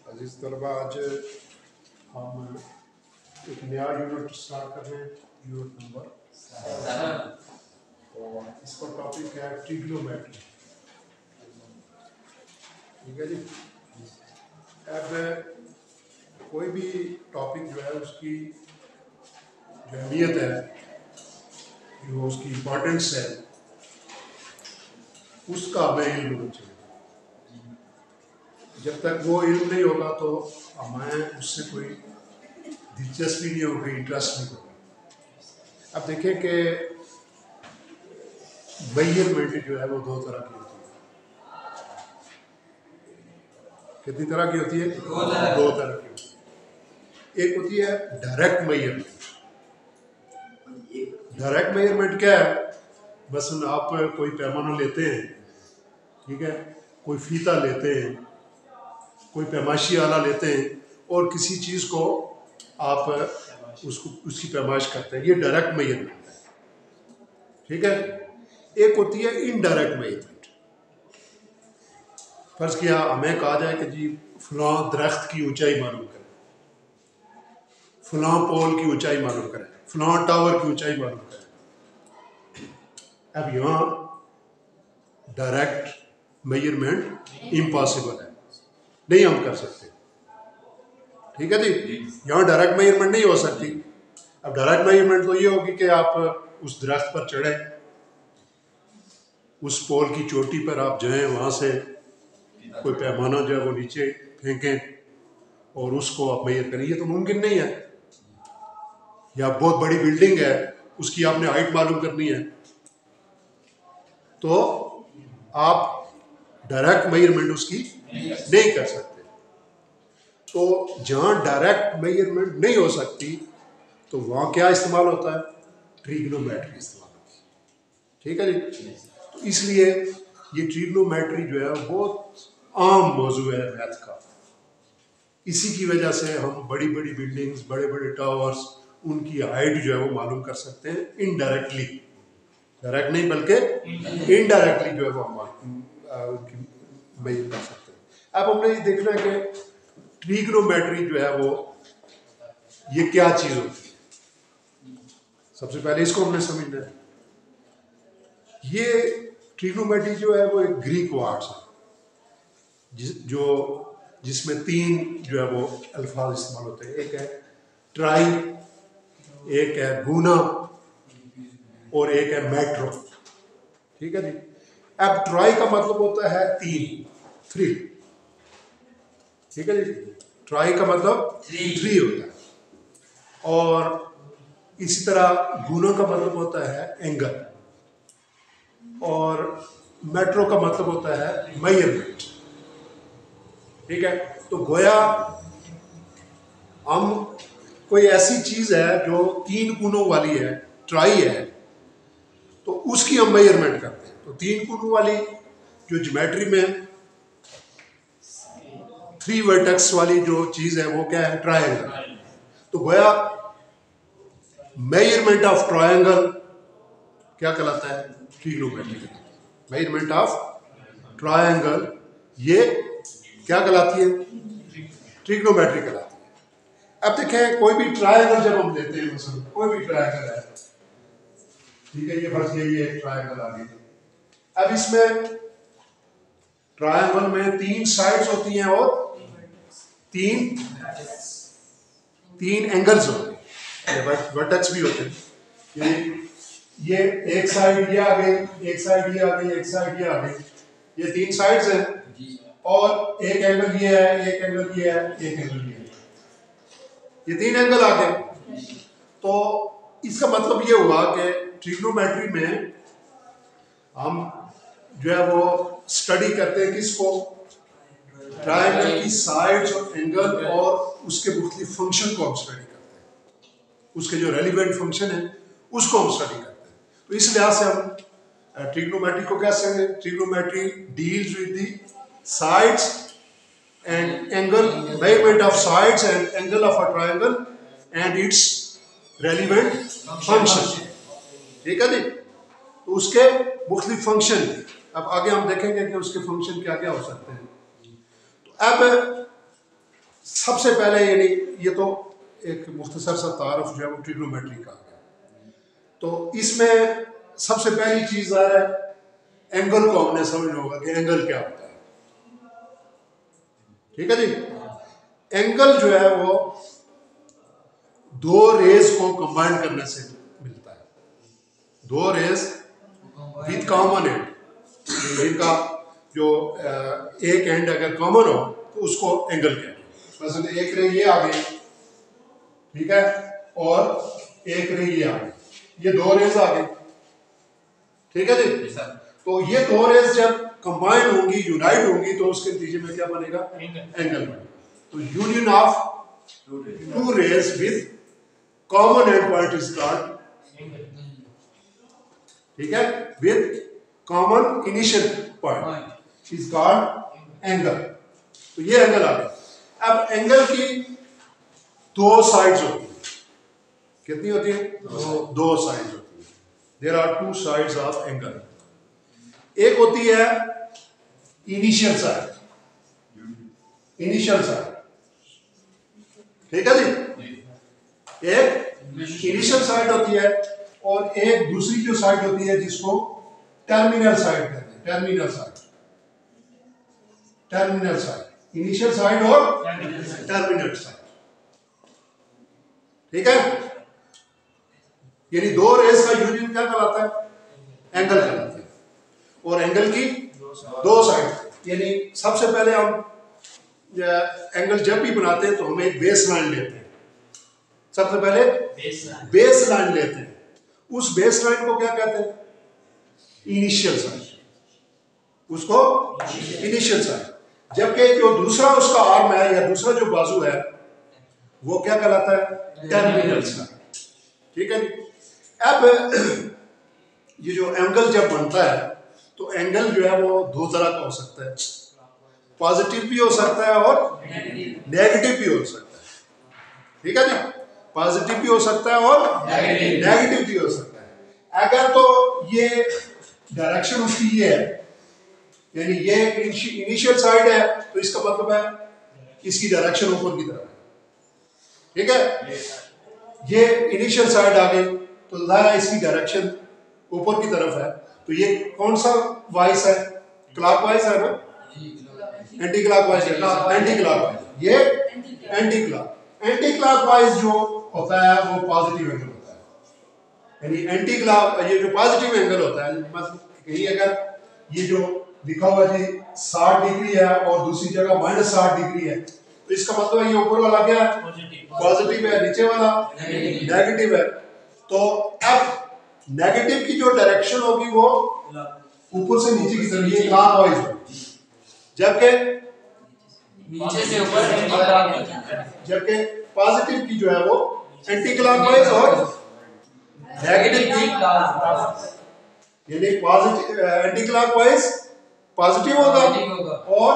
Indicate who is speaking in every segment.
Speaker 1: अजीज तलबा, आज हम एक नया यूनिट स्टार्ट कर रहे हैं, यूनिट नंबर 7। और इसका टॉपिक है ट्रिग्नोमेट्री। ठीक है जी। अब कोई भी टॉपिक जो है उसकी जो अहमियत है, जो उसकी इम्पोर्टेंस है, उसका हमें इल्म होना चाहिए। जब तक वो इल्म नहीं होगा तो हमें उससे कोई दिलचस्पी नहीं होगी, इंटरेस्ट नहीं होगा। अब देखें कि मेजरमेंट जो है वो दो तरह की होती है। कितनी तरह की होती है? दो तरह की होती है। एक होती है डायरेक्ट मेजरमेंट। डायरेक्ट मेजरमेंट क्या है? बस आप कोई पैमाना लेते हैं, ठीक है, कोई फीता लेते हैं, कोई पैमाशी आला लेते हैं और किसी चीज़ को आप उसकी पैमाश करते हैं। ये डायरेक्ट मेजरमेंट है। ठीक है। एक होती है इनडायरेक्ट मेजरमेंट। फर्ज किया हमें कहा जाए कि जी फलां दरख्त की ऊंचाई मालूम करें, फलां पोल की ऊंचाई मालूम करें, फलां टावर की ऊंचाई मालूम करें। अब यहाँ डायरेक्ट मेजरमेंट इम्पॉसिबल है, नहीं हम कर सकते। ठीक है जी। यहाँ डायरेक्ट मेजरमेंट नहीं हो सकती। अब डायरेक्ट मेजरमेंट तो ये होगी कि आप उस दरख्त पर चढ़े, उस पोल की चोटी पर आप जाएं, वहाँ से कोई पैमाना जो है वो नीचे फेंकें और उसको आप मेजर करें। ये तो मुमकिन नहीं है। या बहुत बड़ी बिल्डिंग है, उसकी आपने हाइट मालूम करनी है, तो आप डायरेक्ट मेजरमेंट उसकी नहीं कर सकते। तो जहाँ डायरेक्ट मेजरमेंट नहीं हो सकती तो वहाँ क्या इस्तेमाल होता है? ट्रिग्नोमेट्री इस्तेमाल होती है। ठीक है जी। तो इसलिए ये ट्रिग्नोमेट्री जो है बहुत आम मौजू है मैथ का। इसी की वजह से हम बड़ी बड़ी बिल्डिंग्स, बड़े बड़े टावर्स, उनकी हाइट जो है वो मालूम कर सकते हैं इनडायरेक्टली। डायरेक्ट नहीं बल्कि इनडायरेक्टली जो है वो हम उनकी मेजर कर सकते हैं। अब हमने ये देखना है कि ट्रिग्नोमेट्री जो है वो ये क्या चीज होती है। सबसे पहले इसको हमने समझना है। ये ट्रिग्नोमेट्री जो है वो एक ग्रीक वर्ड्स है, जिसमें तीन जो है वो अल्फाज इस्तेमाल होते हैं। एक है ट्राई, एक है गुना और एक है मेट्रो। ठीक है जी। अब ट्राई का मतलब होता है तीन, 3। ठीक है जी। ट्राई का मतलब 3 होता है। और इसी तरह गुना का मतलब होता है एंगल, और मेट्रो का मतलब होता है मेजरमेंट। ठीक है। तो गोया हम कोई ऐसी चीज है जो 3 गुनों वाली है, ट्राई है, तो उसकी हम मेजरमेंट करते हैं। तो 3 गुनों वाली जो ज्योमेट्री में 3 वर्टेक्स वाली जो चीज है वो क्या है? ट्रायंगल। तो गोया मेजरमेंट ऑफ ट्रायंगल क्या कहलाता है? ट्रिग्नोमेट्री। मेजरमेंट ऑफ ट्रायंगल ये क्या कहलाती है? ट्रिग्नोमेट्री कहलाती है। अब देखें कोई भी ट्रायंगल जब हम लेते हैं, मतलब कोई भी ट्रायंगल है, ठीक है, ये फर्ज ये ट्रायंगल आ गई। अब इसमें ट्रायंगल में 3 साइड्स होती हैं और 3 एंगल्स होते हैं, वर्टेक्स भी होते हैं। ये एक साइड ये आ गई, एक साइड ये आ गई, एक साइड ये आ गई। ये 3 साइड्स हैं और एक एंगल ये है, एक एंगल ये है, एक एंगल ये है। ये 3 एंगल आ गए। तो इसका मतलब ये हुआ कि ट्रिग्नोमेट्री में हम जो है वो स्टडी करते हैं किसको? ट्रायंगल की साइड्स और एंगल और उसके मुख्तलिफ फंक्शन को हम स्टडी करते हैं। उसके जो रेलिवेंट फंक्शन है उसको हम स्टडी करते हैं। तो इस लिहाज से हम ट्रिग्नोमेट्री को कैसे हैं? Trigonometry deals with the sides and angle, measurement of sides and angle of a triangle and it's relevant function. ठीक है जी। तो उसके मुख्तलिफ फंक्शन, अब आगे हम देखेंगे कि उसके फंक्शन क्या क्या हो सकते हैं। तो अब सबसे पहले यानी ये तो एक मुख्तसर सा तारुफ जो है वो ट्रिग्नोमेट्री का है। तो इसमें सबसे पहली चीज है एंगल को हमने समझना होगा कि एंगल क्या होता है। ठीक है जी। एंगल जो है वो दो रेज को कंबाइन करने से मिलता है। दो रेज विद कॉमन एंड, इनका जो एक एंड अगर कॉमन हो तो उसको एंगल कहते हैं। मतलब एक रे ये आ गई, ठीक है, और एक रे ये आ गई, ये दो रेज आ गई। ठीक है जी। तो ये दो रेज जब कंबाइन होंगी, यूनाइट होंगी, तो उसके नतीजे में क्या बनेगा? एंगल बनेगा। तो union of two rays with common end point is called angle. ठीक है, with common initial point is called angle. तो ये एंगल आ गया। अब एंगल की दो साइड्स होती है। कितनी होती है? दो साइड्स होती है। There are two sides of angle. एक होती है इनिशियल साइड, इनिशियल साइड, ठीक है जी। एक इनिशियल साइड होती है और एक दूसरी जो साइड होती है जिसको टर्मिनल साइड कहते हैं। Terminal side, terminal side, initial side और टर्मिनल साइड। ठीक है, यानी दो रेस का यूनियन क्या कहलाता है? एंगल कहलाता है। और एंगल की दो साइड, यानी सबसे पहले हम एंगल जब भी बनाते हैं तो हम एक बेस लाइन लेते हैं। सबसे पहले बेस लाइन लेते हैं। उस बेस लाइन को क्या कहते हैं? इनिशियल साइड, उसको इनिशियल साइड। जबकि जो दूसरा उसका आर्म है या दूसरा जो बाजू है वो क्या कहलाता है? Terminal side. ठीक है। अब ये जो एंगल जब बनता है तो एंगल जो है वो दो तरह का हो सकता है। पॉजिटिव भी हो सकता है और नेगेटिव भी हो सकता है। ठीक है जी। पॉजिटिव भी हो सकता है और नेगेटिव भी हो सकता है। अगर तो ये डायरेक्शन उसकी ये है, यानी ये इनिशियल साइड है, तो इसका मतलब है इसकी डायरेक्शन ऊपर की तरफ है। ठीक है, ये इनिशियल साइड आ गई तो ज़ाहिर इसकी डायरेक्शन ऊपर की तरफ है। तो ये कौन सा वाइस है? क्लॉकवाइज है ना? एंटी क्लॉकवाइज है। एंटी क्लॉकवाइज, ये एंटी क्लॉक। एंटी क्लॉकवाइज जो होता है वो पॉजिटिव एंगल होता है। यानी एंटी क्लॉक, ये जो पॉजिटिव एंगल होता है, मतलब कहीं अगर ये जो लिखा हुआ जी 60 डिग्री है और दूसरी जगह -60 डिग्री है, तो इसका मतलब है ये ऊपर वाला क्या है? पॉजिटिव है, नीचे वाला नेगेटिव है। तो अब नेगेटिव की जो डायरेक्शन होगी वो ऊपर से नीचे की तरफ, ये क्लॉकवाइज होगी, जबकि
Speaker 2: नीचे से ऊपर,
Speaker 1: जबकि पॉजिटिव की जो है वो एंटी क्लॉकवाइज और नेगेटिव की, यानी पॉजिटिव एंटी क्लॉकवाइज पॉजिटिव होगा और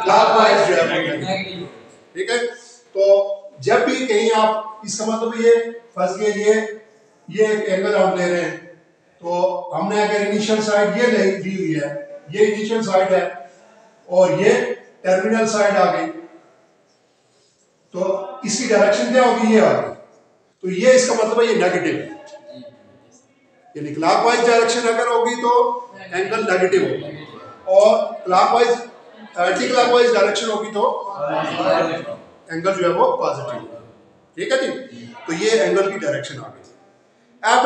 Speaker 1: क्लॉकवाइज जो है नेगेटिव। ठीक है। तो जब भी कहीं आप, इसका मतलब ये फंस गए, ये एक एंगल हम ले रहे हैं, तो हमने अगर इनिशियल साइड ये ली हुई है, ये इनिशियल साइड है और ये टर्मिनल साइड आ गई, तो इसकी डायरेक्शन क्या होगी? ये आ गई। तो ये इसका मतलब है ये नेगेटिव है, यानी क्लॉकवाइज डायरेक्शन अगर होगी तो एंगल नेगेटिव होगा और क्लॉकवाइज एंटी क्लॉकवाइज डायरेक्शन होगी तो एंगल जो है वो पॉजिटिव होगा। ठीक है जी। तो ये एंगल की डायरेक्शन आ गई। अब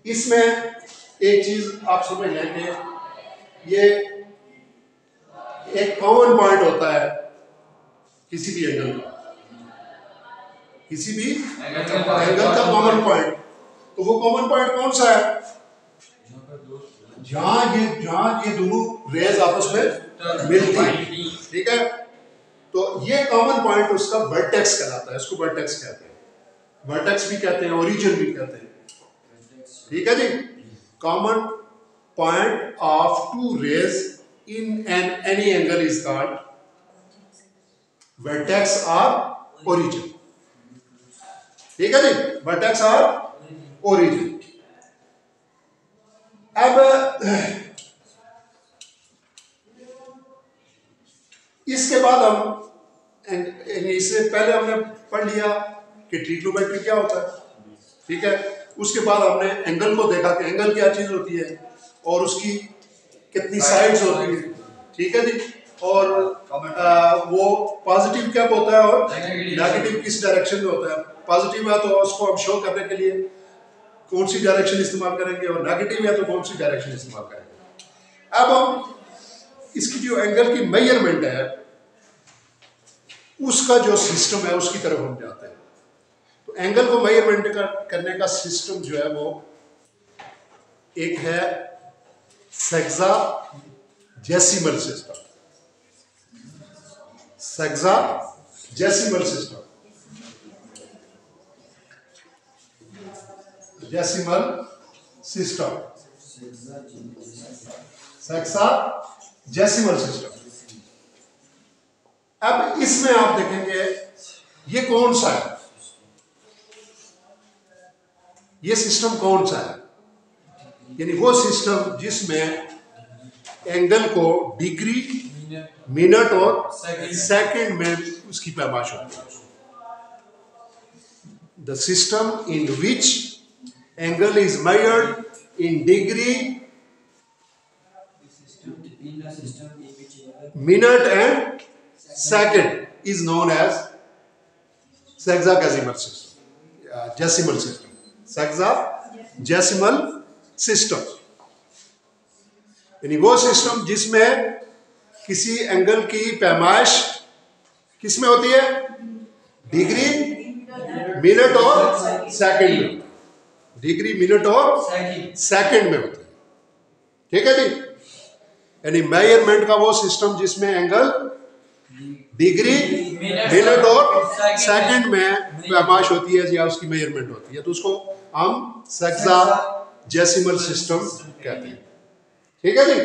Speaker 1: इसमें एक चीज आप समझ लेंगे, ये एक कॉमन पॉइंट होता है किसी भी एंगल का, किसी भी एंगल का कॉमन पॉइंट। तो वो कॉमन पॉइंट कौन सा है? जहां ये दोनों रेज आपस में मिलती। ठीक है। तो ये कॉमन पॉइंट उसका वर्टेक्स कहलाता है। इसको वर्टेक्स कहते हैं, वर्टेक्स भी कहते हैं, ओरिजिन भी कहते हैं। ठीक है जी। Common point of two rays in an any angle is called vertex और ओरिजिन। ठीक है जी, वर्टेक्स और ओरिजिन। अब इसके बाद हम इससे पहले हमने पढ़ लिया कि ट्रिग्नोमेट्री क्या होता है, ठीक है। उसके बाद हमने एंगल को देखा कि एंगल क्या चीज होती है और उसकी कितनी साइड्स होती है, ठीक है जी। और वो पॉजिटिव क्या होता है और नेगेटिव किस डायरेक्शन में होता है। पॉजिटिव है तो उसको हम शो करने के लिए कौन सी डायरेक्शन इस्तेमाल करेंगे और नेगेटिव है तो कौन सी डायरेक्शन इस्तेमाल करेंगे। अब हम इसकी जो एंगल की मेजरमेंट है उसका जो सिस्टम है उसकी तरफ हम जाते हैं। तो एंगल को मेजरमेंट करने का सिस्टम जो है वो एक है sexagesimal system. Sexagesimal system, decimal system, sexagesimal system. अब इसमें आप देखेंगे ये कौन सा है, ये सिस्टम कौन सा है, यानी वो सिस्टम जिसमें एंगल को डिग्री, मिनट और सेकंड में उसकी पैमाइश होती है। The system in which angle is measured in degree, minute and second is known as sexagesimal system, sexagesimal system, sexagesimal system. यानी वो सिस्टम जिसमें किसी एंगल की पैमाइश किसमें होती है, डिग्री, मिनट और सेकंड में, डिग्री, मिनट और सेकंड में होती है, ठीक है जी। यानी मेजरमेंट का वो सिस्टम जिसमें एंगल डिग्री, मिनट और सेकंड में पैमाइश होती है या उसकी मेजरमेंट होती है, तो उसको हम सेक्साजेसिमल सिस्टम कहते हैं, ठीक है जी।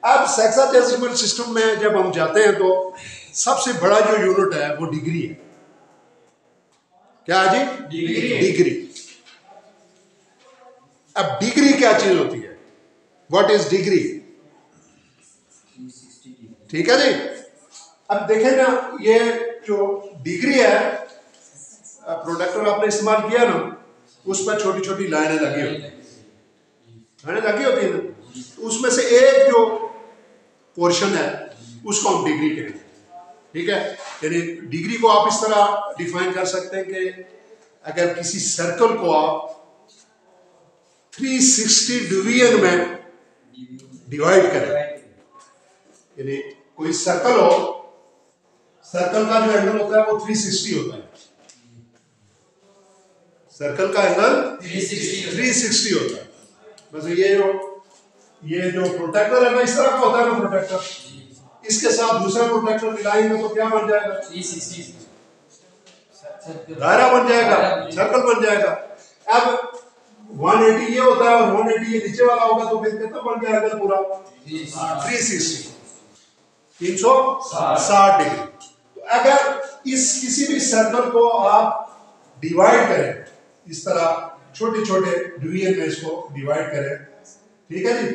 Speaker 1: अब सेक्साजेसिमल सिस्टम में जब हम जाते हैं तो सबसे बड़ा जो यूनिट है वो डिग्री है। क्या है जी, डिग्री। अब डिग्री क्या चीज होती है, व्हाट इज डिग्री, ठीक है जी। अब देखें ना, ये जो डिग्री है प्रोडक्टर आपने इस्तेमाल किया ना, उस पर छोटी छोटी लाइनें लगी होती है, लाइनें लगी होती है ना, तो उसमें से एक जो पोर्शन है उसको हम डिग्री कहेंगे, ठीक है। यानी डिग्री को आप इस तरह डिफाइन कर सकते हैं कि अगर किसी सर्कल को आप 360 डिवीजन में डिवाइड करें, यानी कोई सर्कल हो, सर्कल का जो एंगल होता है वो 360 होता है, सर्कल का एंगल 360 होता है। बस ये जो प्रोटेक्टर है ना, इस तरह का होता है ना प्रोटेक्टर, इसके साथ दूसरा प्रोटेक्टर मिलाएंगे तो क्या बन जाएगा,
Speaker 2: 360
Speaker 1: दायरा बन जाएगा, सर्कल बन जाएगा। अब 180 ये होता है और 180 ये नीचे वाला होगा, तो फिर कितना बन जाएगा पूरा 360, 360 डिग्री। तो अगर इस किसी भी सर्कल को आप डिवाइड करें, इस तरह छोटे छोटे डिवीजन में इसको डिवाइड करें, ठीक है जी,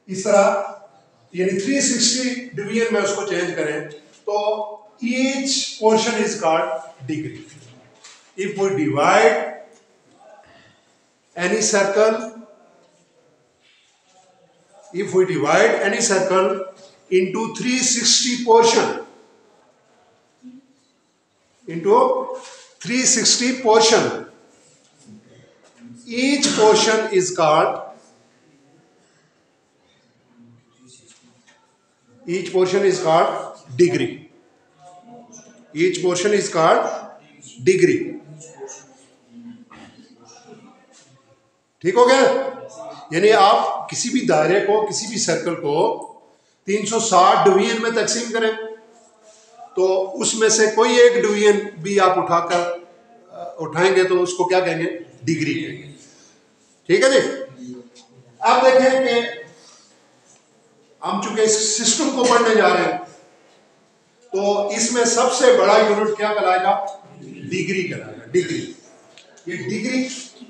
Speaker 1: इस तरह यानी 360 डिवीजन में उसको चेंज करें, तो each portion is called degree. If we divide any circle, if we divide any circle into 360 portion, into 360 portion, each portion is called degree. Each portion is called degree. ठीक हो गया। यानी आप किसी भी दायरे को, किसी भी सर्कल को 360 डिवीजन में तकसीम करें, तो उसमें से कोई एक डिवीजन भी आप उठाएंगे तो उसको क्या कहेंगे, डिग्री कहेंगे, ठीक है जी। अब देखें कि हम चूंकि इस सिस्टम को पढ़ने जा रहे हैं, तो इसमें सबसे बड़ा यूनिट क्या कहलाएगा, डिग्री कहलाएगा। डिग्री, ये डिग्री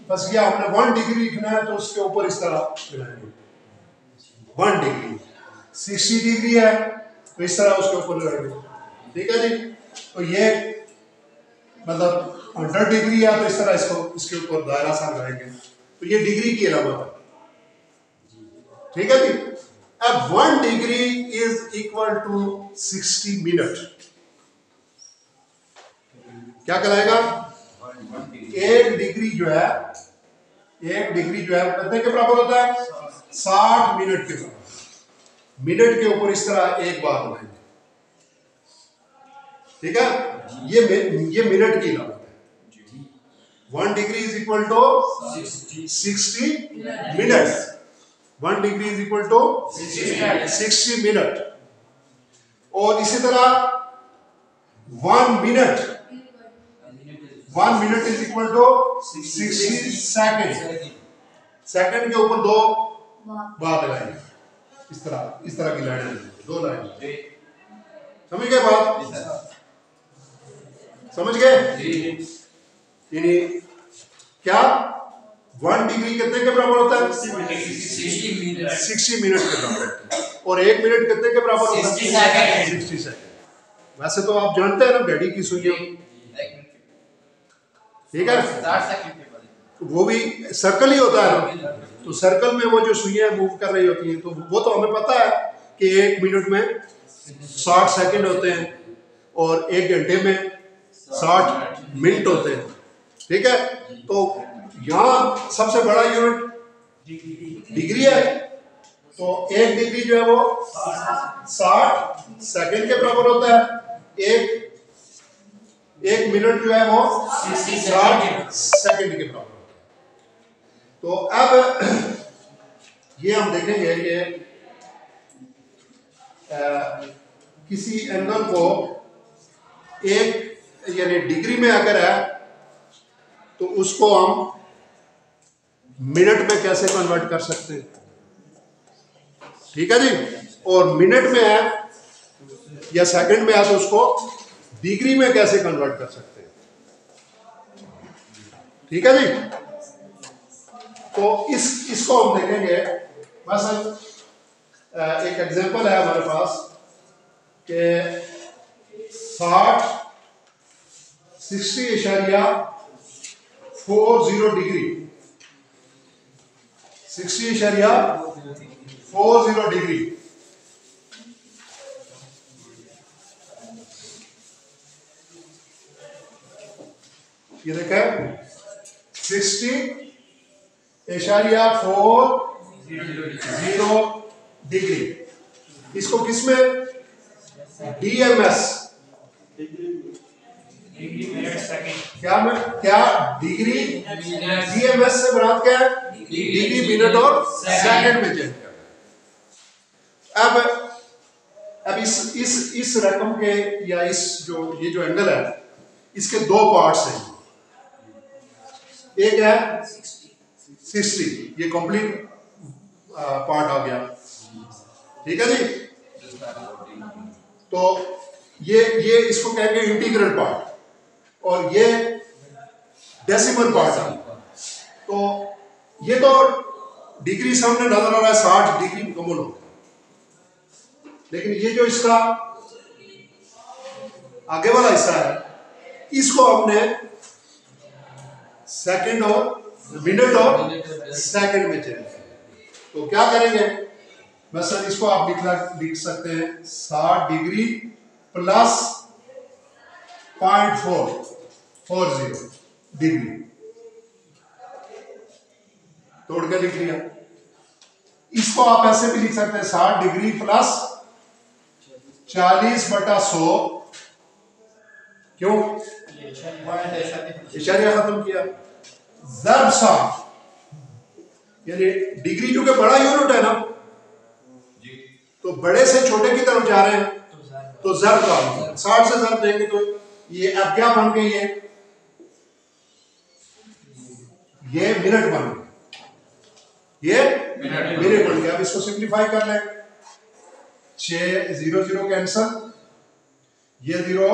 Speaker 1: बस ये आपने 1 डिग्री लिखना है तो उसके ऊपर इस तरह लिखना है, 1 डिग्री। 60 डिग्री है तो इस तरह उसके ऊपर लगाएंगे, ठीक है जी। तो ये मतलब 100 डिग्री है तो इस तरह इसको इसके ऊपर दायरा सा लगाएंगे, तो ये डिग्री की अलामत है, ठीक है जी। अब 1 degree is equal to 60 minute. क्या कहलाएगा? 1 डिग्री जो है, 1 डिग्री जो है कितने के बराबर होता है? 60 मिनट के बराबर। मिनट के ऊपर इस तरह एक बार लगाएंगे, ठीक है। ये मिनट की अलामत है। 1 degree is equal to 60 minute. 1 degree is equal to 60 minute. और इसी तरह 1 minute is equal to 60 second. Second के ऊपर 2 बार लगाएंगे, इस तरह की लाइन, 2 लाइन। समझ गए बात? समझ गए? यानी क्या 1 डिग्री कितने के बराबर होता है? 60 मिनट के बराबर। और 1 मिनट कितने के बराबर होता है? 60 सेकंड। वैसे तो आप जानते हैं ना घड़ी की सुइयां, ठीक है, वो भी सर्कल ही होता है, तो सर्कल में वो जो सुइयां मूव कर रही होती हैं, तो वो तो हमें पता है कि 1 मिनट में 60 सेकंड होते हैं और 1 घंटे में 60 मिनट होते हैं, ठीक है। तो यहाँ सबसे बड़ा यूनिट डिग्री है, तो 1 डिग्री जो है वो 60 सेकंड के बराबर होता है। एक मिनट जो है वो 60 सेकंड के बराबर होता है। तो अब ये हम देखेंगे कि किसी एंगल को एक यानी डिग्री में अगर है तो उसको हम मिनट में कैसे कन्वर्ट कर सकते हैं, ठीक है जी। और मिनट में है या सेकंड में है तो उसको डिग्री में कैसे कन्वर्ट कर सकते हैं, ठीक है जी। तो इसको हम देखेंगे। बस एक एग्जांपल है हमारे पास कि 60.40 डिग्री, 60.40 डिग्री। ये देखें 60.40 डिग्री। इसको किसमें DMS क्या डिग्री DMS से मुराद क्या है? डिग्री मिनट और सेकंड में चेंज कर। अब इस रकम के या ये जो एंगल है इसके 2 पार्ट्स हैं। एक है 60, ये कंप्लीट पार्ट आ गया, ठीक है जी। तो ये इसको कहेंगे इंटीग्रल पार्ट और ये डेसिमल पार्ट है। तो ये तो डिग्री सामने नजर आ रहा है 60 डिग्री मुकम्मल हो गया, लेकिन ये जो इसका आगे वाला हिस्सा है इसको हमने सेकंड और मिनट और सेकंड में चेंज किया। तो क्या करेंगे? वैसे इसको आप लिख सकते हैं 60 डिग्री प्लस 0.440 डिग्री, तोड़ के लिख लिया। इसको आप ऐसे भी लिख सकते हैं 60 डिग्री प्लस 40/100। क्यों? इशारिया खत्म किया। ज़र्ब 60, यानी डिग्री क्योंकि बड़ा यूनिट है ना, तो बड़े से छोटे की तरफ जा रहे हैं तो ज़र्ब का 60 से ज़र्ब देंगे तो ये अब क्या बन गई है? ये मिनट बन गया, ये मिनट बन गया। अब इसको सिंप्लीफाई कर लें, 6 0 0 कैंसल, ये 0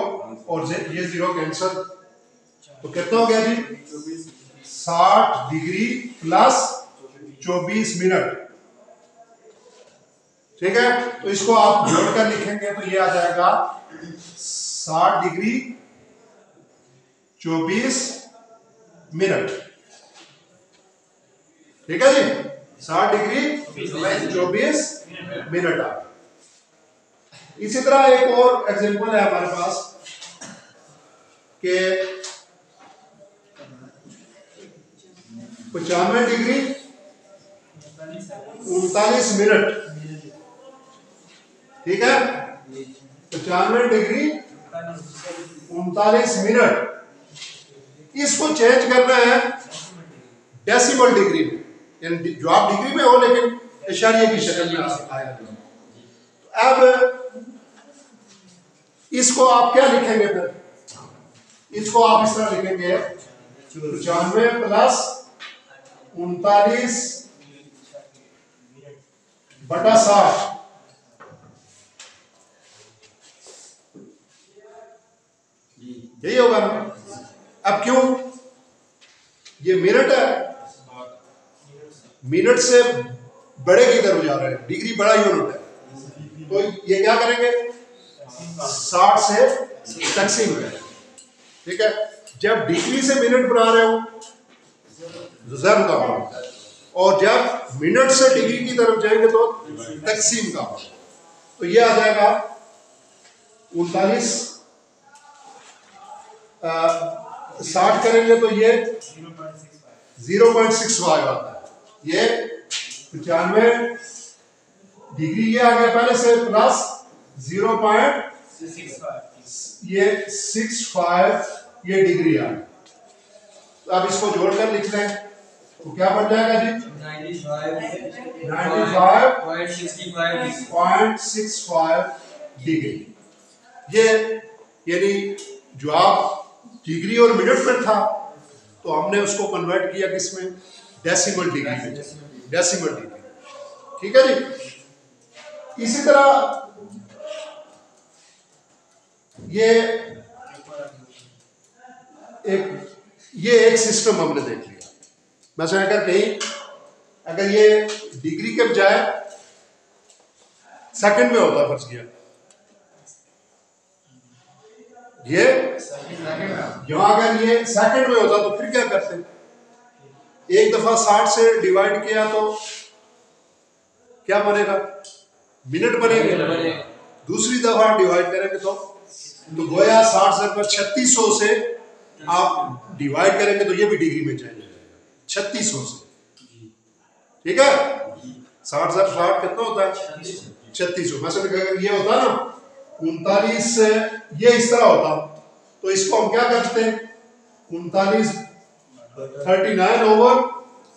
Speaker 1: और ये 0 कैंसल, तो कितना हो गया जी? 60 डिग्री प्लस 24 मिनट, ठीक है, तो इसको आप जोड़कर लिखेंगे तो ये आ जाएगा 60 डिग्री 24 मिनट। ठीक है जी, 60 डिग्री 24 मिनट आ। इसी तरह एक और एग्जांपल है हमारे पास कि 95 डिग्री 39 मिनट। ठीक है, 95 डिग्री 39 मिनट। इसको चेंज करना है डेसिमल डिग्री में, यानी जो आप डिग्री में हो लेकिन इशारे की शक्ल में आएगा। तो अब इसको आप क्या लिखेंगे फिर? इसको आप इस तरह लिखेंगे 95 प्लस 39 बटा 60। यही होगा ना? अब क्यों? ये मिनट है, मिनट से बड़े की तरफ जा रहे हैं, डिग्री बड़ा यूनिट है, तो ये क्या करेंगे 60 से तकसीम करें। ठीक है, जब डिग्री से मिनट बना रहे हो ज़र्ब का होगा, और जब मिनट से डिग्री की तरफ जाएंगे तो तकसीम का होगा। तो ये आ जाएगा 39 60 करेंगे तो ये 0.65 आता है। ये 95 डिग्री ये आ गया पहले से, प्लस 0.65 ये 65 ये डिग्री आ गया। तो अब इसको जोड़कर लिख लें तो क्या बन जाएगा जी? 95.65 डिग्री। ये यानी जो आप डिग्री और मिनट में था तो हमने उसको कन्वर्ट किया किसमें? डेसिमल डिग्री में, डेसिमल डिग्री। ठीक है जी। इसी तरह ये एक सिस्टम हमने देख लिया। वैसे अगर ये डिग्री के बजाय सेकंड में होता, फर्ज किया ये यहाँ अगर ये सेकंड में होता तो फिर क्या करते? एक दफा 60 से डिवाइड किया तो क्या बनेगा? मिनट बनेगा। दूसरी दफा डिवाइड करेंगे तो गोया 60 से 3600 से आप डिवाइड करेंगे तो ये भी डिग्री में चेंज हो जाएगा 3600 से। ठीक है, 60 से 60 कितना होता है? 3600। वैसे अगर ये होता ना 39 से ये इस तरह होता तो इसको हम क्या करते हैं? 39 39 ओवर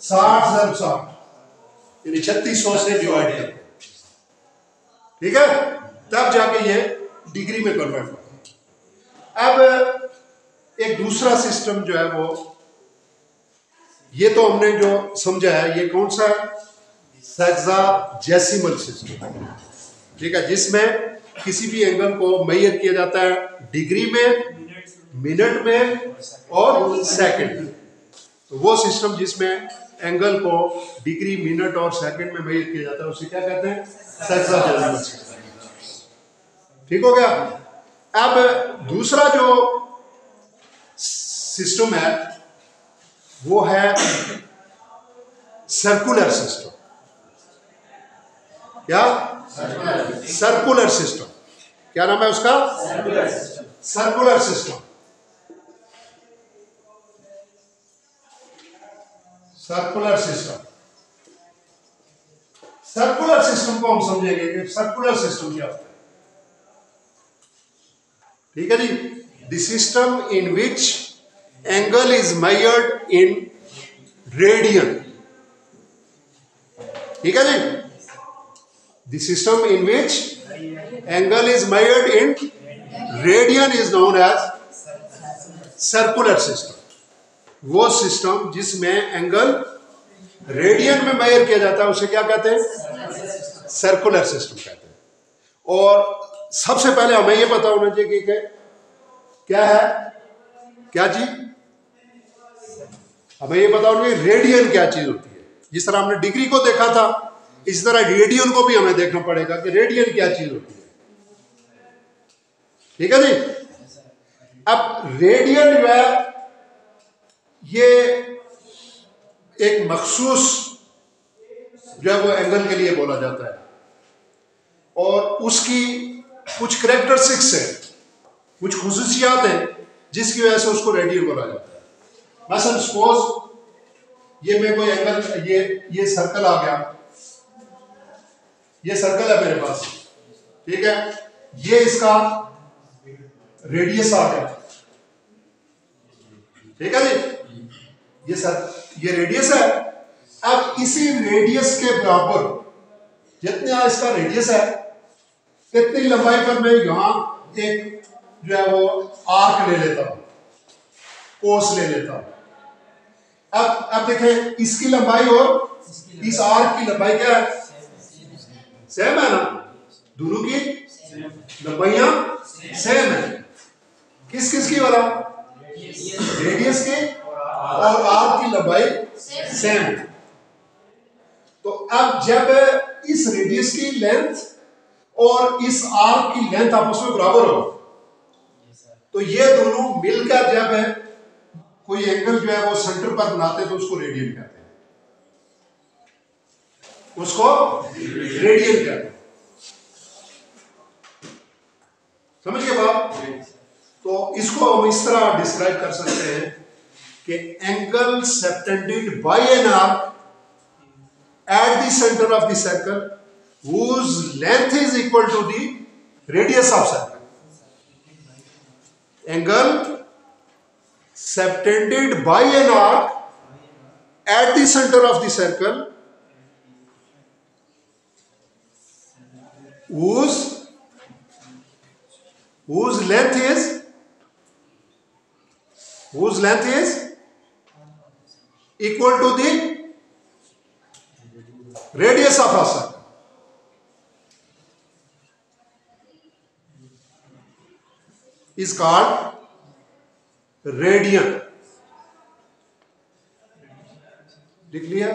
Speaker 1: 60 ज़रब 60 यानी 3600 से डिवाइड करते हैं। ठीक है, तब जाके ये डिग्री में कन्वर्ट होता है। अब एक दूसरा सिस्टम जो है वो, ये तो हमने जो समझा है ये कौन सा है? Sexagesimal system. ठीक है, जिसमें किसी भी एंगल को मेजर किया जाता है डिग्री में, मिनट में और सेकंड में। तो वो सिस्टम जिसमें एंगल को डिग्री, मिनट और सेकंड में मेजर किया जाता है उसे क्या कहते हैं? Sexagesimal system. ठीक हो गया। अब दूसरा जो सिस्टम है वो है सर्कुलर सिस्टम। क्या? Circular system. क्या नाम है उसका? Circular system. Circular system. Circular system को हम समझेंगे कि सर्कुलर सिस्टम क्या होता है। ठीक है जी। The system in which angle is measured in radian. ठीक है जी। The system in which angle is measured in radian is known as circular system. वो सिस्टम जिसमें एंगल रेडियन में मेजर किया जाता है उसे क्या कहते हैं? सर्कुलर सिस्टम कहते हैं। और सबसे पहले हमें ये पता होना चाहिए कि क्या है, क्या चीज? हमें ये पता होना चाहिए रेडियन क्या चीज होती है। जिस तरह हमने डिग्री को देखा था इस तरह रेडियन को भी हमें देखना पड़ेगा कि रेडियन क्या चीज होती है। ठीक है जी। अब रेडियन जो है ये एक मखसूस जो है वो एंगल के लिए बोला जाता है और उसकी कुछ करेक्टरिस्टिक्स है, कुछ खुसूसियात हैं जिसकी वजह से उसको रेडियन बोला जाता है। मसलन सपोज ये मैं कोई एंगल, ये सर्कल आ गया, ये सर्कल है मेरे पास, ठीक है, ये इसका रेडियस आ गया, ठीक है जी, ये रेडियस है। अब इसी रेडियस के बराबर जितना इसका रेडियस है इतनी लंबाई पर मैं यहां एक जो है वो आर्क ले लेता हूं, कोस ले लेता हूं। अब देखें इसकी लंबाई और इस आर्क की लंबाई क्या है? सेम है ना, दोनों की लंबाइयां सेम है। किस किस की वाला? रेडियस की और आर्क की लंबाई सेम है। तो अब जब इस रेडियस की लेंथ और इस आर्क की लेंथ आपस में बराबर हो तो ये दोनों मिलकर जब कोई एंगल जो है वो सेंटर पर बनाते हैं तो उसको रेडियन कहते हैं, उसको रेडियन कहते हैं। समझ गए बात? तो इसको हम इस तरह डिस्क्राइब कर सकते हैं कि angle subtended bye an arc at the center of the circle whose length is equal to the radius of circle. Angle subtended by an arc at the center of the circle whose length is equal to the radius of a circle is called radian. लिख लिया?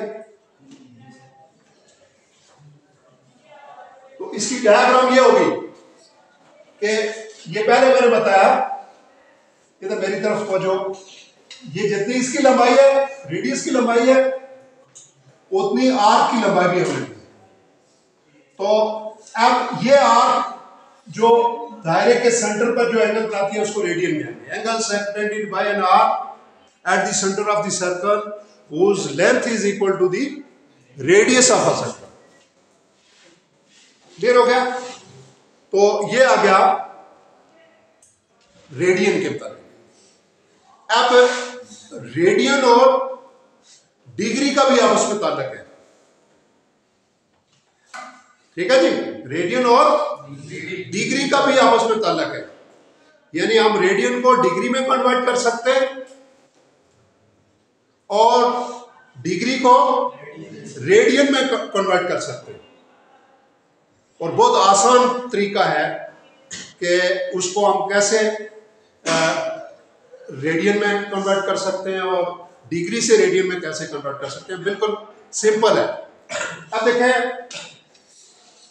Speaker 1: तो इसकी diagram ये होगी कि ये पहले मैंने बताया, ये तो मेरी तरफ को जो ये जितनी इसकी लंबाई है, रेडियस की लंबाई है, उतनी आर्क की लंबाई भी हमें। तो अब ये आर्क जो दायरे के सेंटर पर जो एंगल बनाती है उसको रेडियन कहेंगे। Angle subtended bye an arc at the centre of the circle whose length is equal to the radius of a circle। Clear हो गया? तो ये आ गया रेडियन के तरह। अब रेडियन और डिग्री का भी आपस में ताल्लुक है, ठीक है जी। रेडियन और डिग्री का भी आपस में ताल्लुक है, यानी हम रेडियन को डिग्री में कन्वर्ट कर सकते हैं और डिग्री को रेडियन में कन्वर्ट कर सकते हैं। और बहुत आसान तरीका है कि उसको हम कैसे रेडियन में कन्वर्ट कर सकते हैं और डिग्री से रेडियन में कैसे कन्वर्ट कर सकते हैं। बिल्कुल सिंपल है। अब देखें,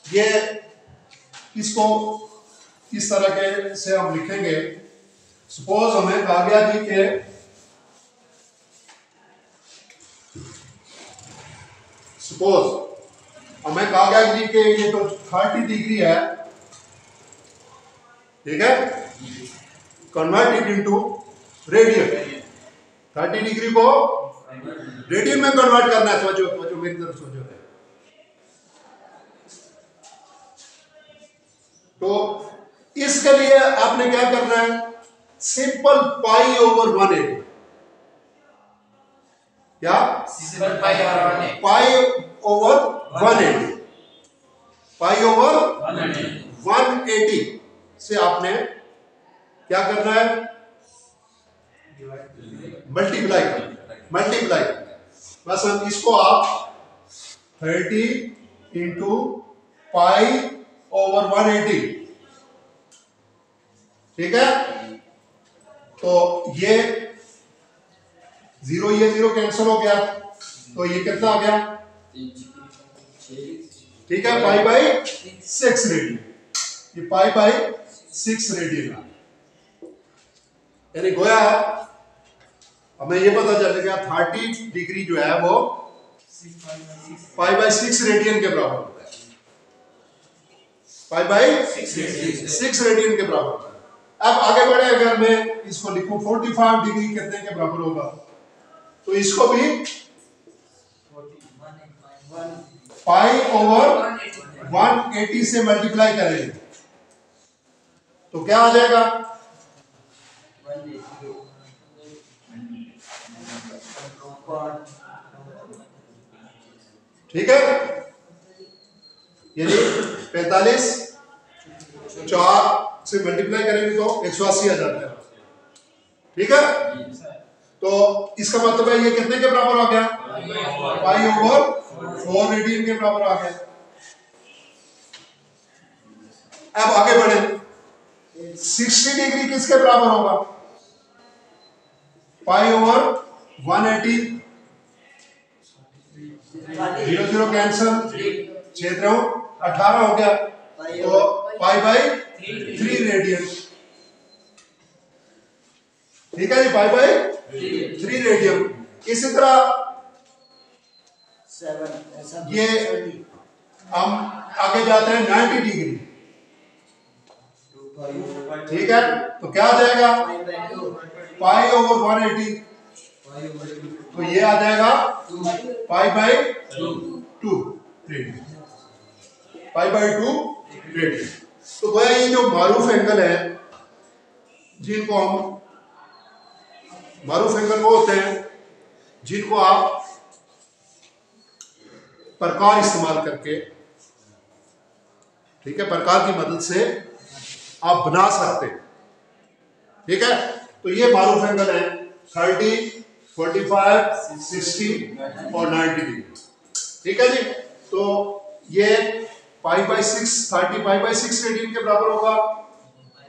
Speaker 1: ये इसको इस तरह के से हम लिखेंगे। सपोज हमें कहा गया जी कि हमें कहा गया जी कि ये तो 30 डिग्री है, ठीक है, convert it into radian. 30 degree को रेडियन में कन्वर्ट करना है। सोचो मेरी तरफ सोचो। तो इसके लिए आपने क्या करना है? Simple pi over 180। क्या? Pi over 180। पाई ओवर 180 से आपने क्या करना है? मल्टीप्लाई। बस इसको आप 30 इंटू पाई ओवर 180, ठीक है। तो ये जीरो कैंसिल हो गया, तो ये कितना आ गया? ठीक है, पाई बाई 6 रेडियन, ये पाई बाई 6 रेडियन यानी गोया हमें ये पता चल गया 30 डिग्री जो है वो पाई बाई 6 रेडियन के बराबर होता है, पाई बाई 6 रेडियन के बराबर होता है। अब आगे बढ़े, अगर मैं इसको लिखूं 45 डिग्री कितने के बराबर होगा, तो इसको भी पाई ओवर 180 से मल्टीप्लाई करेंगे तो क्या आ जाएगा, ठीक है, यानी 45 4 से मल्टीप्लाई करेंगे तो 180 आ जाता है, ठीक है। तो इसका मतलब है ये कितने के बराबर आ गया, पाई ओवर 4 रेडियन के बराबर आ गया। अब आगे बढ़े, 60 डिग्री किसके बराबर होगा, पाई ओवर 180, 0 0 कैंसल, 6 18 हो गया, तो पाई बाई 3 रेडियन, ठीक है जी, पाई बाई 3 रेडियन। इसी तरह ये हम आगे जाते हैं 90 डिग्री, ठीक है, तो क्या आ जाएगा, पाई ओवर 180, तो ये आ जाएगा pi by 2 radian, pi by 2 radian. तो गोया ये जो मारूफ एंगल है, जिनको हम मारूफ एंगल वो होते हैं जिनको आप प्रकार इस्तेमाल करके, ठीक है, प्रकार की मदद से आप बना सकते हैं, ठीक है। तो ये मारूफ एंगल है 30, 45, 60 और 90 डिग्री, ठीक है जी। तो ये pi by 6, 30 pi by 6 radian के बराबर होगा,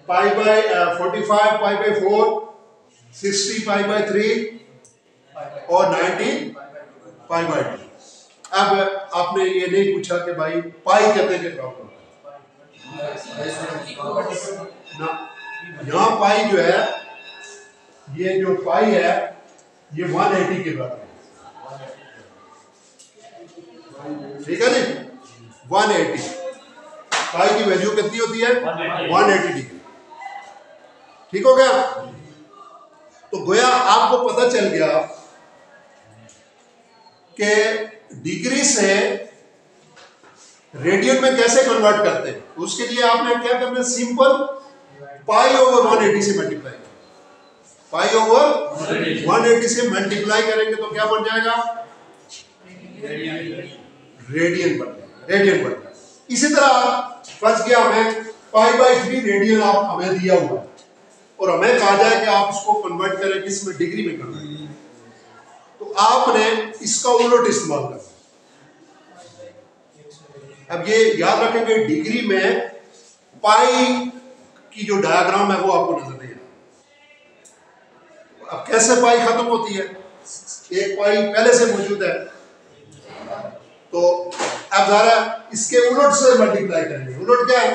Speaker 1: pi by 45 pi by 4, 60 pi by 3 और 90 पाई बाई 2। अब आपने ये नहीं पूछा कि भाई पाई कितने के बराबर ना, यहाँ पाई जो है, ये जो पाई है ये 180 के बराबर है, ठीक है जी, 180 पाई की वैल्यू कितनी होती है, 180 डिग्री, ठीक हो गया। तो गोया आपको पता चल गया कि डिग्री से रेडियन में कैसे कन्वर्ट करते हैं। उसके लिए आपने क्या करना है, सिंपल पाई ओवर 180 से मल्टीप्लाई, पाई ओवर 180 से मल्टीप्लाई करेंगे तो क्या बन जाएगा, रेडियन बन जाएगा। इसी तरह फंस गया हमें पाई बाई 3 रेडियन आप हमें दिया हुआ है और हमें कहा जाए कि आप इसको कन्वर्ट करें किसमें, डिग्री में कन्वर्ट, तो आपने इसका उलट इस्तेमाल करना। अब ये याद रखें कि डिग्री में पाई की जो डायग्राम है वो आपको नजर नहीं आता। अब कैसे पाई खत्म होती है, एक पाई पहले से मौजूद है, तो अब जरा इसके उलट से मल्टीप्लाई करेंगे। उलट क्या है,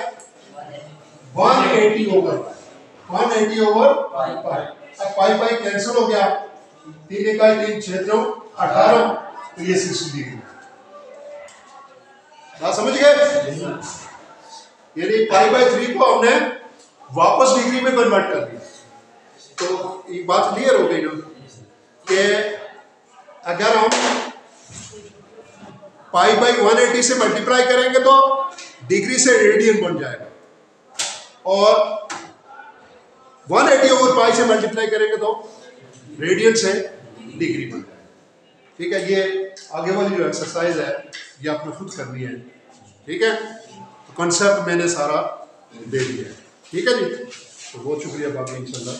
Speaker 1: 180 ओवर 180 ओवर पाई। अब पाई पाई कैंसिल हो गया, 3 इकाई 3 6 18, तो ये 60 डिग्री। बात समझ गए, यानी पाई बाई 3 को हमने वापस डिग्री में कन्वर्ट कर दिया। तो एक बात क्लियर हो गई ना कि अगर हम पाई बाई 180 से मल्टीप्लाई करेंगे तो डिग्री से रेडियन बन जाएगा, और 180 ओवर पाई से मल्टीप्लाई करेंगे तो रेडियन से डिग्री बन जाएगा, ठीक है। ये आगे वाली जो एक्सरसाइज है ये आपने खुद करनी है, ठीक है। तो कॉन्सेप्ट मैंने सारा दे दिया है, ठीक है जी। तो बहुत शुक्रिया, बाकी इंशाल्लाह।